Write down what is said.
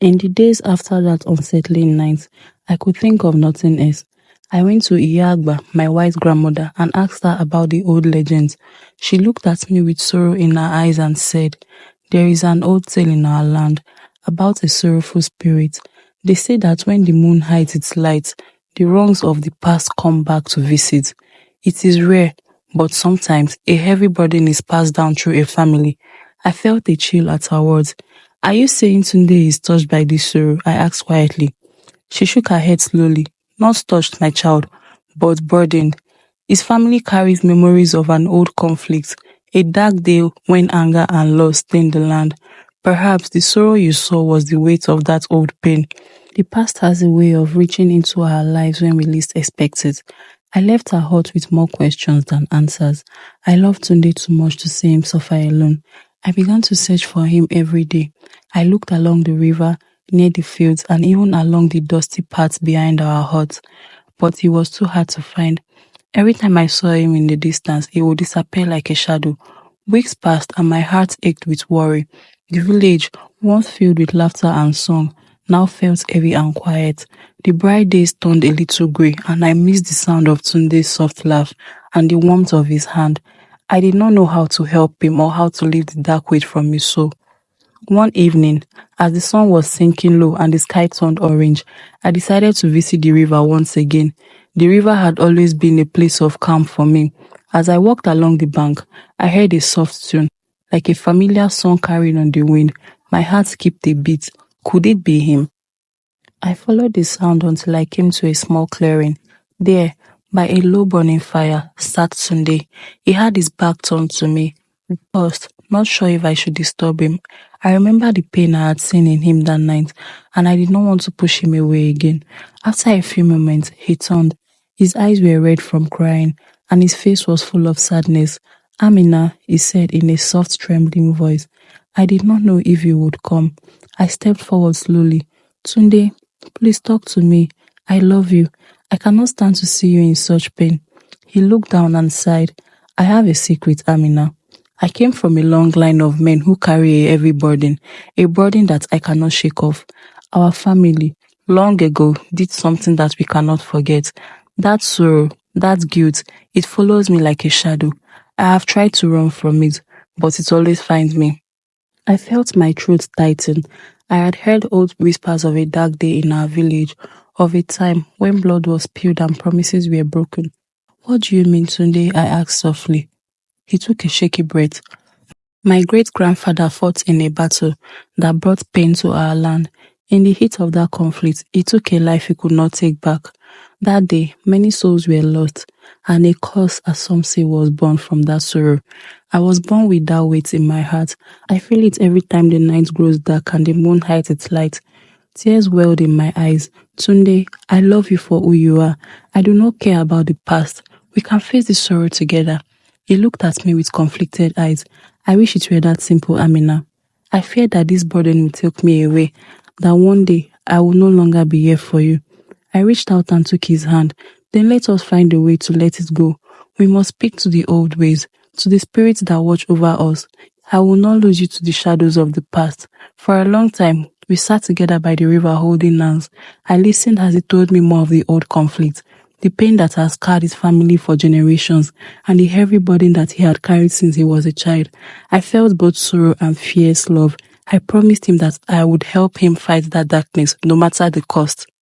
In the days after that unsettling night, I could think of nothing else. I went to Iyagba, my white grandmother, and asked her about the old legends. She looked at me with sorrow in her eyes and said, "There is an old tale in our land about a sorrowful spirit. They say that when the moon hides its light, the wrongs of the past come back to visit. It is rare, but sometimes a heavy burden is passed down through a family." I felt a chill at her words. "Are you saying Tunde is touched by this sorrow?" I asked quietly. She shook her head slowly. "Not touched, my child, but burdened. His family carries memories of an old conflict, a dark day when anger and loss stained the land. Perhaps the sorrow you saw was the weight of that old pain. The past has a way of reaching into our lives when we least expect it." I left her hut with more questions than answers. I loved Tunde too much to see him suffer alone. I began to search for him every day. I looked along the river, near the fields, and even along the dusty paths behind our hut, but he was too hard to find. Every time I saw him in the distance, he would disappear like a shadow. Weeks passed, and my heart ached with worry. The village, once filled with laughter and song, now felt heavy and quiet. The bright days turned a little grey, and I missed the sound of Tunde's soft laugh and the warmth of his hand. I did not know how to help him or how to lift the dark weight from his soul. One evening, as the sun was sinking low and the sky turned orange, I decided to visit the river once again. The river had always been a place of calm for me. As I walked along the bank, I heard a soft tune, like a familiar song carried on the wind. My heart skipped a beat. Could it be him? I followed the sound until I came to a small clearing. There, by a low burning fire, sat Sunday. He had his back turned to me. I paused, not sure if I should disturb him. I remember the pain I had seen in him that night, and I did not want to push him away again. After a few moments, he turned. His eyes were red from crying, and his face was full of sadness. "Amina," he said in a soft, trembling voice, "I did not know if you would come." I stepped forward slowly. "Tunde, please talk to me. I love you. I cannot stand to see you in such pain." He looked down and sighed. "I have a secret, Amina. I came from a long line of men who carry a heavy burden, a burden that I cannot shake off. Our family, long ago, did something that we cannot forget. That sorrow, that guilt, it follows me like a shadow. I have tried to run from it, but it always finds me." I felt my throat tighten. I had heard old whispers of a dark day in our village, of a time when blood was spilled and promises were broken. "What do you mean, Tunde?" I asked softly. He took a shaky breath. "My great-grandfather fought in a battle that brought pain to our land. In the heat of that conflict, he took a life he could not take back. That day, many souls were lost, and a curse, as some say, was born from that sorrow. I was born with that weight in my heart. I feel it every time the night grows dark and the moon hides its light. Tears welled in my eyes. Tunde, I love you for who you are. I do not care about the past. We can face this sorrow together." He looked at me with conflicted eyes. "I wish it were that simple, Amina. I fear that this burden will take me away, that one day I will no longer be here for you." I reached out and took his hand. "Then let us find a way to let it go. We must speak to the old ways, to the spirits that watch over us. I will not lose you to the shadows of the past." For a long time, we sat together by the river holding hands. I listened as he told me more of the old conflict, the pain that has scarred his family for generations, and the heavy burden that he had carried since he was a child. I felt both sorrow and fierce love. I promised him that I would help him fight that darkness, no matter the cost.